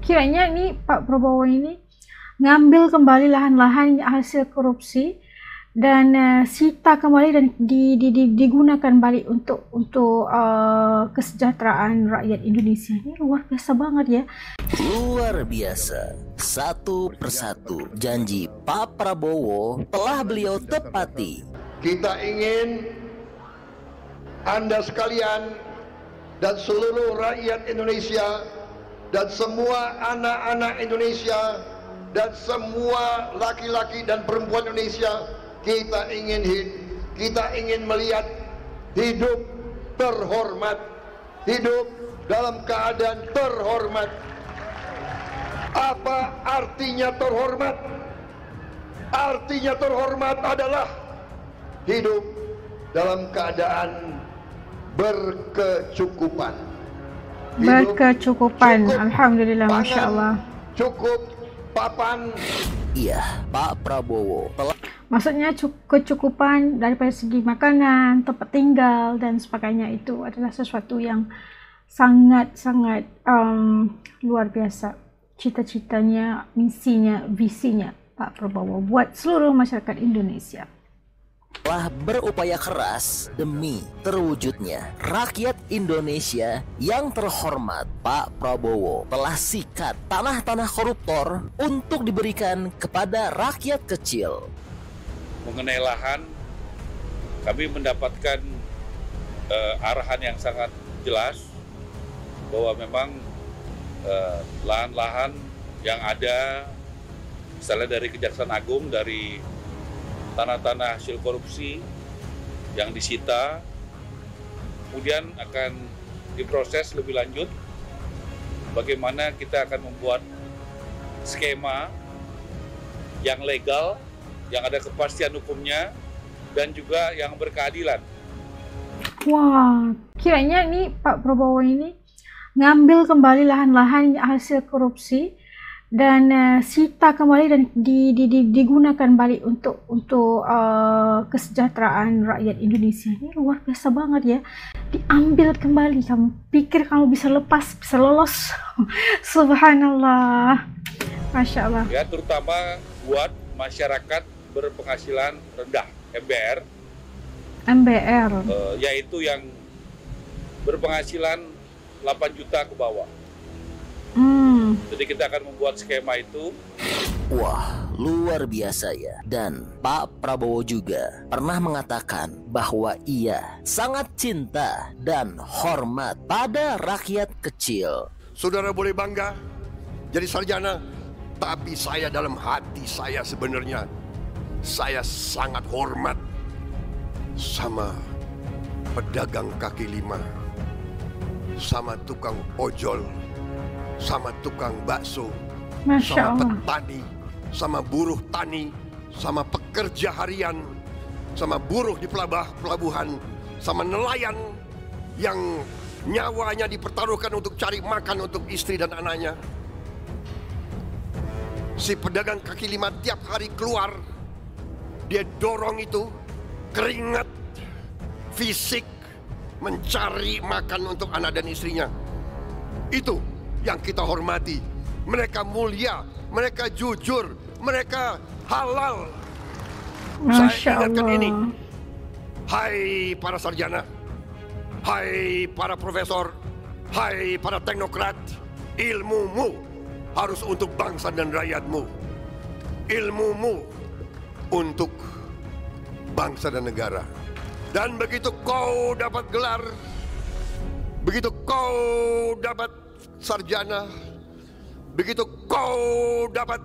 Kiranya ini Pak Prabowo ini ngambil kembali lahan-lahan hasil korupsi dan sita kembali dan digunakan balik untuk kesejahteraan rakyat Indonesia. Ini luar biasa banget ya. Luar biasa. Satu persatu janji Pak Prabowo telah beliau tepati. Kita ingin Anda sekalian dan seluruh rakyat Indonesia dan semua anak-anak Indonesia dan semua laki-laki dan perempuan Indonesia, kita ingin melihat hidup terhormat, hidup dalam keadaan terhormat. Apa artinya terhormat? Artinya terhormat adalah hidup dalam keadaan berkecukupan. Berkecukupan, alhamdulillah, masya Allah. Cukup papan. Iya, Pak Prabowo telah. Maksudnya kecukupan daripada segi makanan, tempat tinggal dan sebagainya, itu adalah sesuatu yang sangat-sangat luar biasa. Cita-citanya, misinya, visinya Pak Prabowo buat seluruh masyarakat Indonesia. Telah berupaya keras demi terwujudnya rakyat Indonesia yang terhormat. Pak Prabowo telah sikat tanah-tanah koruptor untuk diberikan kepada rakyat kecil. Mengenai lahan, kami mendapatkan arahan yang sangat jelas bahwa memang lahan-lahan yang ada, misalnya dari Kejaksaan Agung, dari tanah-tanah hasil korupsi yang disita, kemudian akan diproses lebih lanjut bagaimana kita akan membuat skema yang legal, yang ada kepastian hukumnya, dan juga yang berkeadilan. Wah, kiranya ini Pak Prabowo ini ngambil kembali lahan-lahan hasil korupsi dan sita kembali dan digunakan balik untuk kesejahteraan rakyat Indonesia. Ini luar biasa banget ya. Diambil kembali, kamu pikir kamu bisa lepas, bisa lolos? Subhanallah, masya Allah. Ya, terutama buat masyarakat berpenghasilan rendah, MBR. Yaitu yang berpenghasilan 8 juta ke bawah. Jadi kita akan membuat skema itu. Wah, luar biasa ya. Dan Pak Prabowo juga pernah mengatakan bahwa ia sangat cinta dan hormat pada rakyat kecil. Saudara boleh bangga jadi sarjana, tapi saya dalam hati saya sebenarnya saya sangat hormat sama pedagang kaki lima, sama tukang ojol, sama tukang bakso, sama petani, sama buruh tani, sama pekerja harian, sama buruh di pelabuhan, sama nelayan yang nyawanya dipertaruhkan untuk cari makan untuk istri dan anaknya. Si pedagang kaki lima tiap hari keluar, dia dorong itu keringat fisik mencari makan untuk anak dan istrinya. Itu yang kita hormati. Mereka mulia, mereka jujur, mereka halal. Saya ingatkan ini. Hai para sarjana, hai para profesor, hai para teknokrat, ilmumu harus untuk bangsa dan rakyatmu. Ilmumu untuk bangsa dan negara. Dan begitu kau dapat gelar, begitu kau dapat sarjana, begitu kau dapat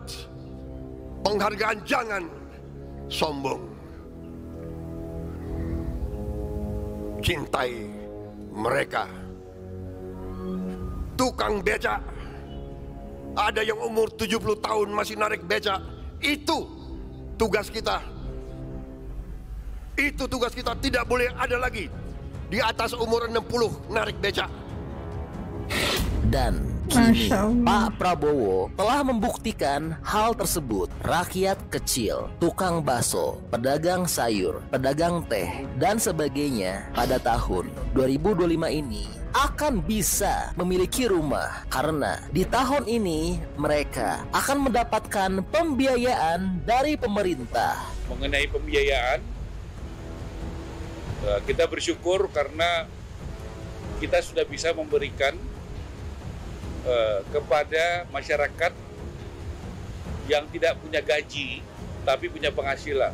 penghargaan, jangan sombong. Cintai mereka. Tukang becak, ada yang umur 70 tahun masih narik becak. Itu tugas kita. Itu tugas kita. Tidak boleh ada lagi di atas umur 60 narik becak. Dan kini Pak Prabowo telah membuktikan hal tersebut. Rakyat kecil, tukang bakso, pedagang sayur, pedagang teh, dan sebagainya pada tahun 2025 ini akan bisa memiliki rumah karena di tahun ini mereka akan mendapatkan pembiayaan dari pemerintah. Mengenai pembiayaan, kita bersyukur karena kita sudah bisa memberikan kepada masyarakat yang tidak punya gaji tapi punya penghasilan,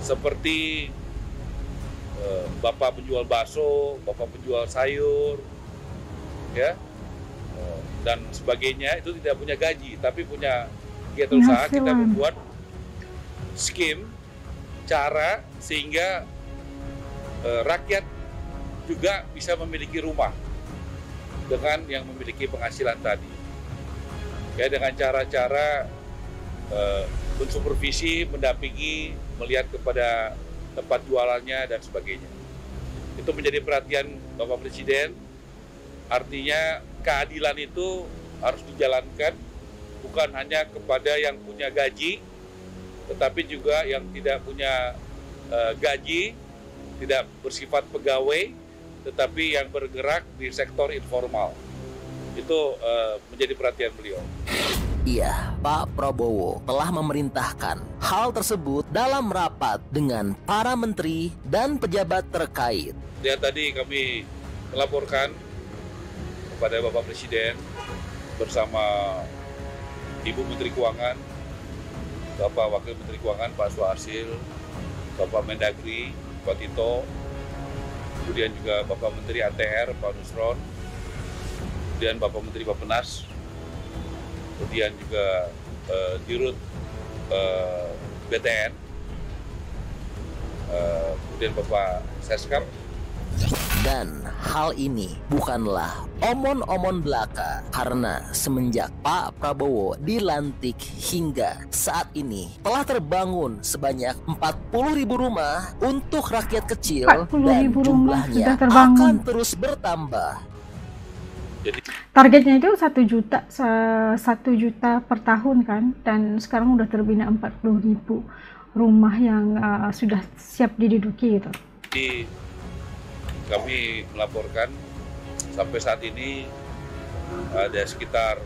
seperti bapak penjual bakso, bapak penjual sayur, ya, dan sebagainya, itu tidak punya gaji tapi punya kegiatan usaha. Kita membuat skim cara sehingga rakyat juga bisa memiliki rumah dengan yang memiliki penghasilan tadi, ya, dengan cara-cara mensupervisi, mendampingi, melihat kepada tempat jualannya dan sebagainya. Itu menjadi perhatian Bapak Presiden. Artinya keadilan itu harus dijalankan bukan hanya kepada yang punya gaji, tetapi juga yang tidak punya gaji, tidak bersifat pegawai, tetapi yang bergerak di sektor informal. Itu menjadi perhatian beliau. Iya, Pak Prabowo telah memerintahkan hal tersebut dalam rapat dengan para menteri dan pejabat terkait. Ya, tadi kami melaporkan kepada Bapak Presiden bersama Ibu Menteri Keuangan, Bapak Wakil Menteri Keuangan Pak Suharsil, Bapak Mendagri Pak Tito, kemudian juga Bapak Menteri ATR Pak Nusron, kemudian Bapak Menteri Bappenas, kemudian juga Dirut BTN, kemudian Bapak Seskap. Dan hal ini bukanlah omon-omon belaka, karena semenjak Pak Prabowo dilantik hingga saat ini telah terbangun sebanyak 40.000 rumah untuk rakyat kecil dan jumlahnya akan terus bertambah. Jadi targetnya itu 1 juta per tahun kan, dan sekarang udah terbina 40.000 rumah yang sudah siap diduduki gitu. Jadi kami melaporkan sampai saat ini ada sekitar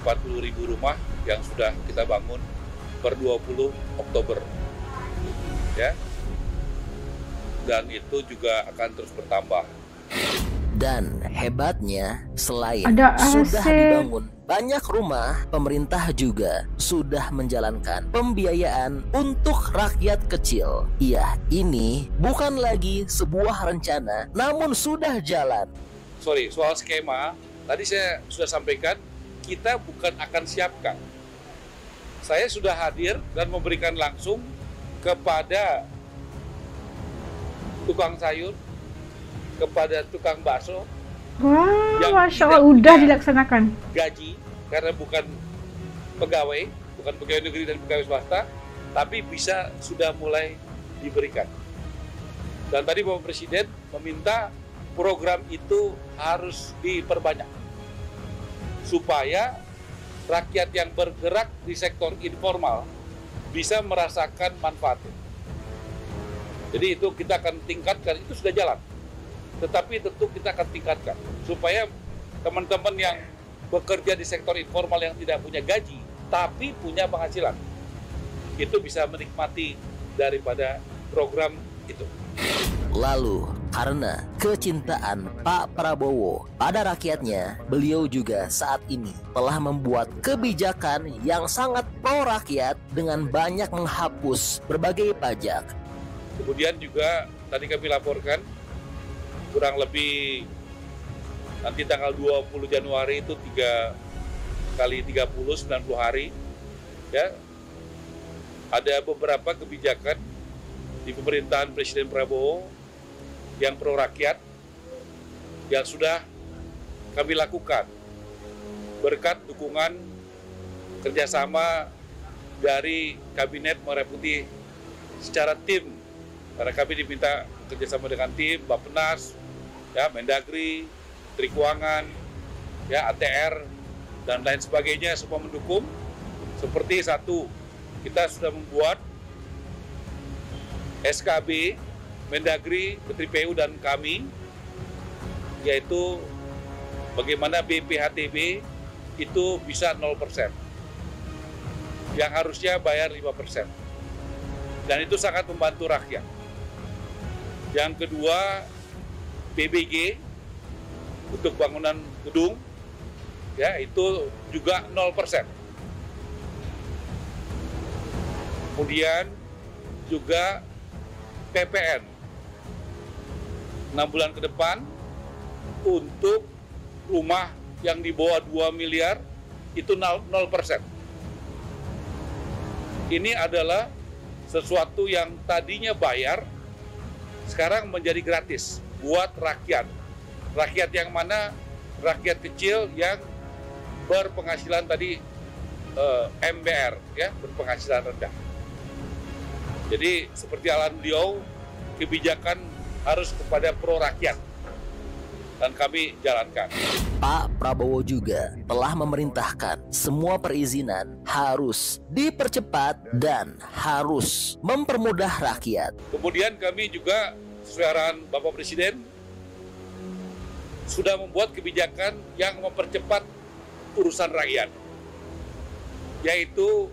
40.000 rumah yang sudah kita bangun per 20 Oktober, ya, dan itu juga akan terus bertambah. Dan hebatnya, selain ada sudah dibangun banyak rumah, pemerintah juga sudah menjalankan pembiayaan untuk rakyat kecil. Iya, ini bukan lagi sebuah rencana, namun sudah jalan. Soal skema, tadi saya sudah sampaikan, kita bukan akan siapkan. Saya sudah hadir dan memberikan langsung kepada tukang sayur, kepada tukang bakso. Wah, Masya Allah, udah dilaksanakan. Gaji, karena bukan pegawai negeri dan pegawai swasta, tapi bisa sudah mulai diberikan. Dan tadi Bapak Presiden meminta program itu harus diperbanyak, supaya rakyat yang bergerak di sektor informal bisa merasakan manfaatnya. Jadi itu kita akan tingkatkan, itu sudah jalan. Tetapi tentu kita akan tingkatkan supaya teman-teman yang bekerja di sektor informal yang tidak punya gaji tapi punya penghasilan itu bisa menikmati daripada program itu. Lalu, karena kecintaan Pak Prabowo pada rakyatnya, beliau juga saat ini telah membuat kebijakan yang sangat pro rakyat dengan banyak menghapus berbagai pajak. Kemudian juga tadi kami laporkan kurang lebih nanti tanggal 20 Januari itu 3 kali 30, 90 hari, ya, ada beberapa kebijakan di pemerintahan Presiden Prabowo yang pro rakyat yang sudah kami lakukan berkat dukungan kerjasama dari Kabinet Merah Putih secara tim, karena kami diminta kerjasama dengan tim Bappenas, ya, Mendagri, Menteri Keuangan, ya, ATR, dan lain sebagainya, semua mendukung. Seperti satu, kita sudah membuat SKB Mendagri, Menteri PU dan kami, yaitu bagaimana BPHTB itu bisa 0%, yang harusnya bayar 5%. Dan itu sangat membantu rakyat. Yang kedua, PBG untuk bangunan gedung, ya itu juga 0%. Kemudian juga PPN 6 bulan ke depan untuk rumah yang di bawah 2 miliar itu 0%. Ini adalah sesuatu yang tadinya bayar, sekarang menjadi gratis buat rakyat. Rakyat yang mana? Rakyat kecil yang berpenghasilan tadi MBR, ya, berpenghasilan rendah. Jadi seperti arahan beliau, kebijakan harus kepada pro rakyat, dan kami jalankan. Pak Prabowo juga telah memerintahkan semua perizinan harus dipercepat dan harus mempermudah rakyat. Kemudian kami juga sesuai arahan Bapak Presiden sudah membuat kebijakan yang mempercepat urusan rakyat, yaitu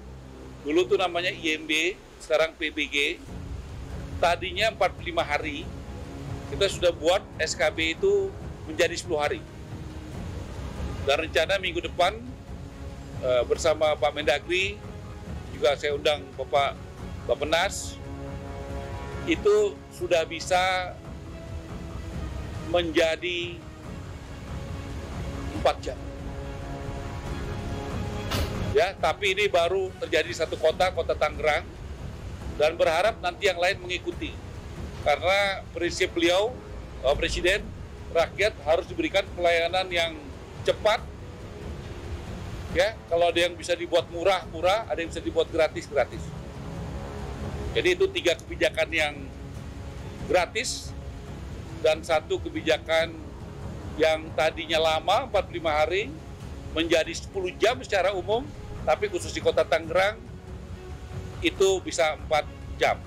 dulu tuh namanya IMB, sekarang PBG. Tadinya 45 hari, kita sudah buat SKB itu menjadi 10 hari. Dan rencana minggu depan bersama Pak Mendagri, juga saya undang Bapak Bappenas, itu sudah bisa menjadi 4 jam. Ya, tapi ini baru terjadi di satu kota, Kota Tangerang, dan berharap nanti yang lain mengikuti. Karena prinsip beliau, Presiden, rakyat harus diberikan pelayanan yang cepat. Ya, kalau ada yang bisa dibuat murah, ada yang bisa dibuat gratis. Jadi itu 3 kebijakan yang gratis dan 1 kebijakan yang tadinya lama 45 hari menjadi 10 jam secara umum, tapi khusus di Kota Tangerang itu bisa 4 jam.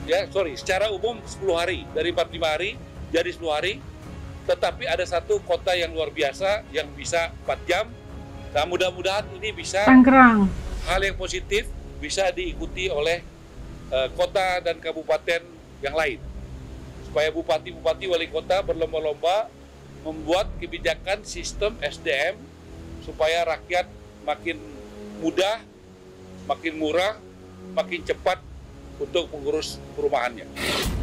Ya, secara umum 10 hari, dari 45 hari jadi 10 hari, tetapi ada 1 kota yang luar biasa yang bisa 4 jam. Nah, mudah-mudahan ini bisa Tangerang. Hal yang positif bisa diikuti oleh kota dan kabupaten yang lain. Supaya bupati-bupati, wali kota berlomba-lomba membuat kebijakan sistem SDM supaya rakyat makin mudah, makin murah, makin cepat untuk mengurus perumahannya.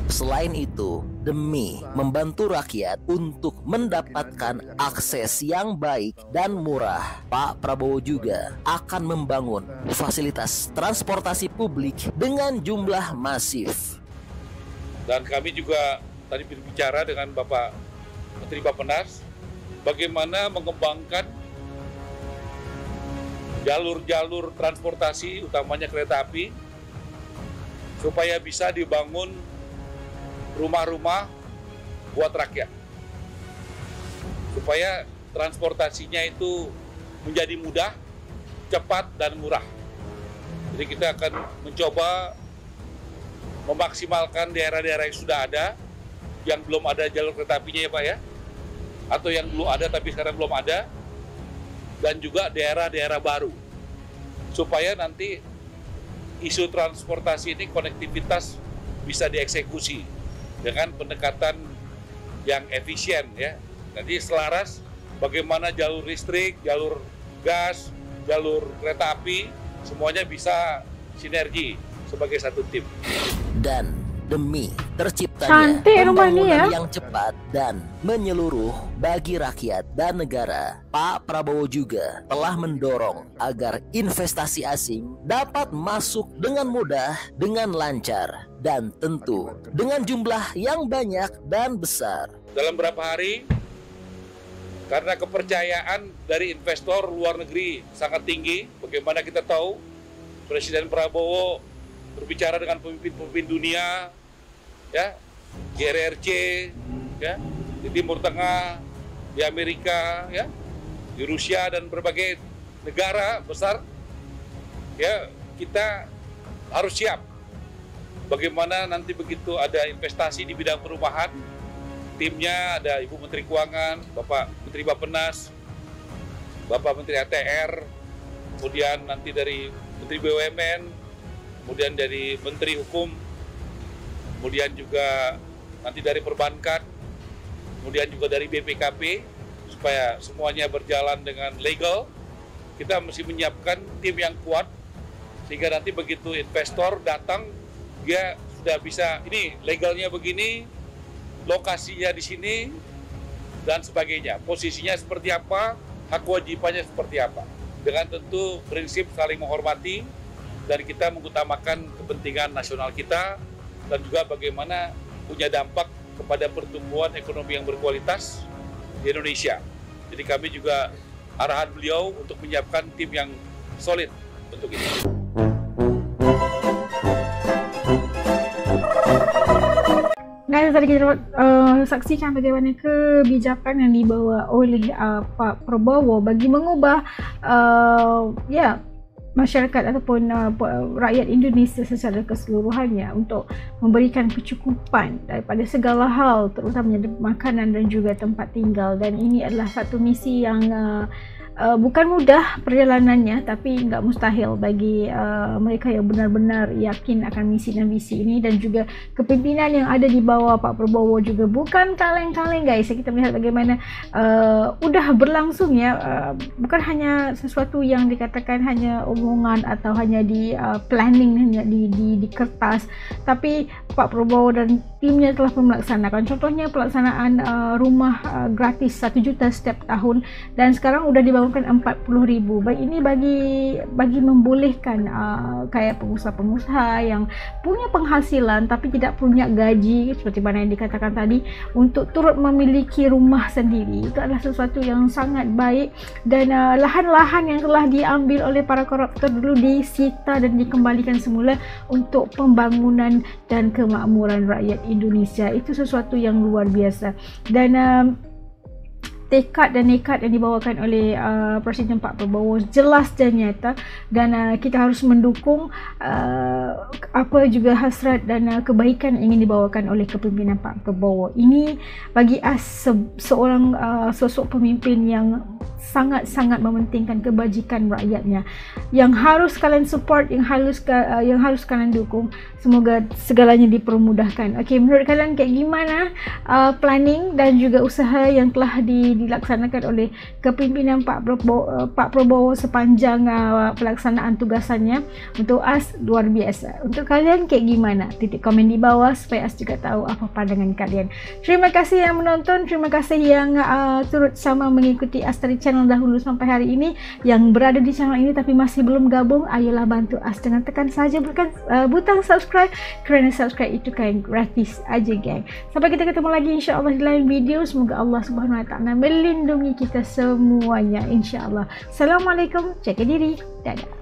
Selain itu, demi membantu rakyat untuk mendapatkan akses yang baik dan murah, Pak Prabowo juga akan membangun fasilitas transportasi publik dengan jumlah masif. Dan kami juga tadi berbicara dengan Bapak Menteri Bappenas, bagaimana mengembangkan jalur-jalur transportasi, utamanya kereta api, supaya bisa dibangun rumah-rumah buat rakyat, supaya transportasinya itu menjadi mudah, cepat, dan murah. Jadi kita akan mencoba memaksimalkan daerah-daerah yang sudah ada, yang belum ada jalur kereta apinya ya Pak ya, atau yang dulu ada tapi sekarang belum ada, dan juga daerah-daerah baru, supaya nanti isu transportasi ini, konektivitas bisa dieksekusi dengan pendekatan yang efisien ya. Nanti selaras bagaimana jalur listrik, jalur gas, jalur kereta api, semuanya bisa sinergi sebagai satu tim. Dan demi terciptanya pembangunan yang cepat dan menyeluruh bagi rakyat dan negara, Pak Prabowo juga telah mendorong agar investasi asing dapat masuk dengan mudah, dengan lancar, dan tentu dengan jumlah yang banyak dan besar. Dalam beberapa hari, karena kepercayaan dari investor luar negeri sangat tinggi, bagaimana kita tahu Presiden Prabowo berbicara dengan pemimpin-pemimpin dunia, ya, di RRC, ya, di Timur Tengah, di Amerika, ya, di Rusia dan berbagai negara besar, ya, kita harus siap bagaimana nanti begitu ada investasi di bidang perumahan, timnya ada Ibu Menteri Keuangan, Bapak Menteri Bappenas, Bapak Menteri ATR, kemudian nanti dari Menteri BUMN, kemudian dari Menteri Hukum, kemudian juga nanti dari perbankan, kemudian juga dari BPKP, supaya semuanya berjalan dengan legal. Kita mesti menyiapkan tim yang kuat, sehingga nanti begitu investor datang, dia sudah bisa, ini legalnya begini, lokasinya di sini, dan sebagainya. Posisinya seperti apa, hak kewajibannya seperti apa. Dengan tentu prinsip saling menghormati, dan kita mengutamakan kepentingan nasional kita, dan juga bagaimana punya dampak kepada pertumbuhan ekonomi yang berkualitas di Indonesia. Jadi kami juga arahan beliau untuk menyiapkan tim yang solid untuk itu. Nah, tadi kita saksikan bagaimana kebijakan yang dibawa oleh Pak Prabowo bagi mengubah masyarakat ataupun rakyat Indonesia secara keseluruhannya untuk memberikan kecukupan daripada segala hal, terutamanya makanan dan juga tempat tinggal. Dan ini adalah satu misi yang bukan mudah perjalanannya, tapi nggak mustahil bagi mereka yang benar-benar yakin akan misi dan visi ini. Dan juga kepimpinan yang ada di bawah Pak Prabowo juga bukan kaleng-kaleng, guys. Kita melihat bagaimana udah berlangsung ya, bukan hanya sesuatu yang dikatakan hanya omongan atau hanya di planning, hanya di kertas, tapi Pak Prabowo dan timnya telah melaksanakan. Contohnya pelaksanaan rumah gratis 1 juta setiap tahun, dan sekarang udah dibangun 40,000. Ini bagi membolehkan kayak pengusaha-pengusaha yang punya penghasilan tapi tidak punya gaji seperti mana yang dikatakan tadi, untuk turut memiliki rumah sendiri. Itu adalah sesuatu yang sangat baik. Dan lahan-lahan yang telah diambil oleh para koruptor dulu disita dan dikembalikan semula untuk pembangunan dan kemakmuran rakyat Indonesia. Itu sesuatu yang luar biasa. Dan tekad dan nekat yang dibawakan oleh Presiden Pak Prabowo jelas dan nyata, dan kita harus mendukung apa juga hasrat dan kebaikan yang ingin dibawakan oleh kepimpinan Pak Prabowo. Ini bagi seorang sosok pemimpin yang sangat-sangat mementingkan kebajikan rakyatnya, yang harus kalian support, yang harus kalian dukung. Semoga segalanya dipermudahkan. Okey, menurut kalian kayak gimana planning dan juga usaha yang telah dilaksanakan oleh kepimpinan Pak Prabowo sepanjang pelaksanaan tugasannya? Untuk AS luar biasa. Untuk kalian kayak gimana? Titik komen di bawah supaya AS juga tahu apa pandangan kalian. Terima kasih yang menonton, terima kasih yang turut sama mengikuti AS dari channel dahulu sampai hari ini. Yang berada di channel ini tapi masih belum gabung, ayolah bantu AS dengan tekan saja butang subscribe, kerana subscribe itu kan gratis aja, geng. Sampai kita ketemu lagi insya-Allah di lain video. Semoga Allah Subhanahu Wa Taala melindungi kita semuanya insya-Allah. Assalamualaikum, jaga diri, dadah.